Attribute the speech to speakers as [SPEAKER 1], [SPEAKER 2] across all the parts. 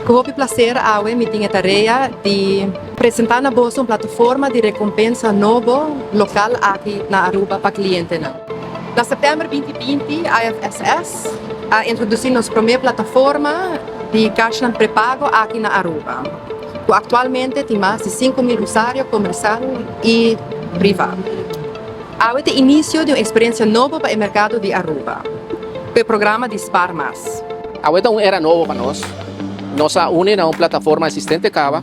[SPEAKER 1] Com o prazer, me tinha tarefa de apresentar na bolsa uma plataforma de recompensa novo local aqui na Aruba para cliente. Na setembro 2020, a IFSS introduziu nossa primeira plataforma de caixa pré-pago aqui na Aruba. Atualmente tem mais de 5.000 usuários comerciais e privados. É o início de uma experiência nova para o mercado de Aruba, o programa de Spar Mais.
[SPEAKER 2] Ahorita era novo para nós. Nós unimos a uma plataforma existente acaba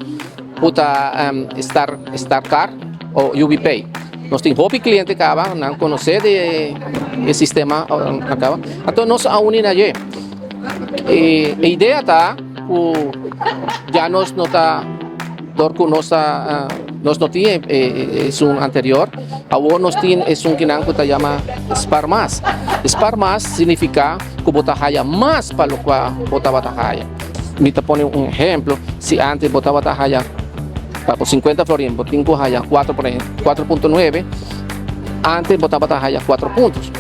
[SPEAKER 2] para StarCard ou UbiPay. Nós temos hobby cliente acaba, não conhecer o sistema acaba. Então nós unimos allí. A ideia está, já nós não está dorco nós não tinha um anterior, agora nós temos um que se chama Spar Mais. Spar Mais significa que você haya mais para o que você vai. Me te pone um exemplo, se antes você vai para 50 florins, você tem que haya 4.9, antes você vai 4 pontos.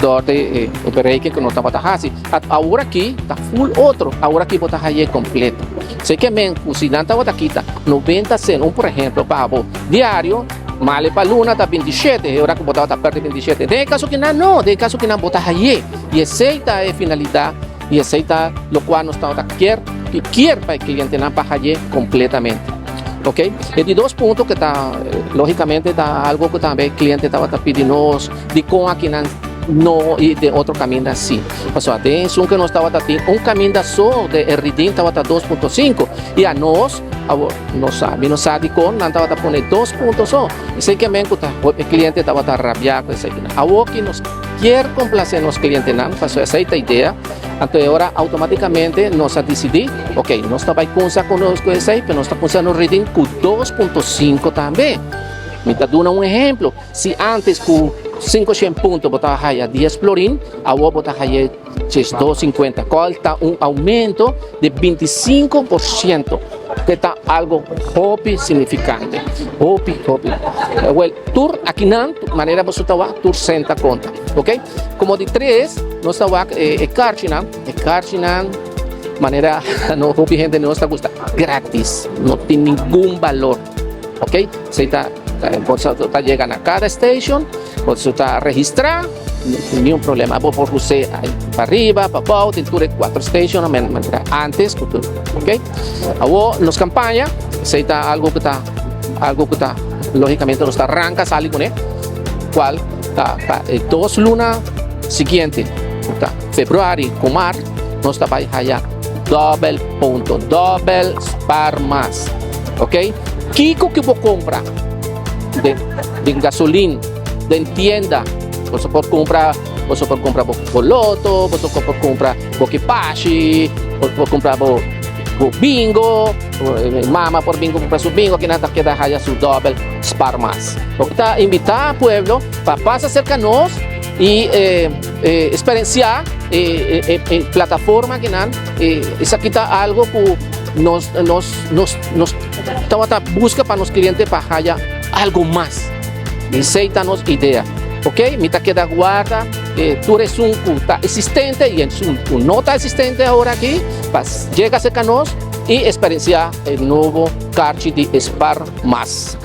[SPEAKER 2] Dorte operei que não estava assim. Agora aqui está full outro, agora aqui você vai completo. Sei que mesmo, se não estava aqui, 90 centavos, por exemplo, pago diário, male para luna está 27, agora que você está perto de 27. De caso que não, de caso que não você vai. E aceita a finalidade, e aceita o qual nós estamos quer para o cliente não para completamente. Ok? E de 2 pontos que está, logicamente, está algo que também o cliente estava pedindo de como aqui não e de outro caminho assim. Passou até um que nós estava tendo caminho só de RD estava 2.5 e a nós não sabe como não estava pondo 2 pontos só. Sei que mesmo o cliente estava rabiado isso aqui. Agora que nós quer complacer nos clientes não, passou essa ideia. Então agora automaticamente nós decidimos, ok, nós estamos conosco isso aí, mas nós estamos usando o RD com 2.5 também. Me está dando um exemplo. Se antes com 500 pontos você vai a 10 florin, agora você vai a 250. Qual está um aumento de 25%, que está algo hobby significante. Hobby. Well, tour aqui não, de maneira você está tour 60 conta, ok? Como de 3, nós estamos Carchinan, maneira no hobby gente não está gusta grátis, não tem nenhum valor, ok? Você está chegando a cada station, você está registrado, nenhum problema. Vou por você para arriba, para baixo, tem tudo 4 stations, antes, ok? Agora, nas campanhas, você está algo que está, logicamente, nós arranca, sale com ele, qual está 2 lunas seguinte, fevereiro com março, nós está vai allá double Spar Mais, ok? Kiko que vou comprar de gasolina, de tienda, você pode comprar boloto, você pode comprar boquipache, pode comprar bingo, mama por bingo, comprar su bingo, que nada queda allá su double Spar Mais. Está invitar al pueblo para pasar cerca de nosotros y experienciar en plataforma que nan, esa quita algo que nos busca para los clientes para allá algo más. Aceita-nos ideia, ok? Mita queda guarda, tu eres un está existente y es un no está existente ahora aquí, llega cerca a nos y experienciar el nuevo Carchi de Spar Mais.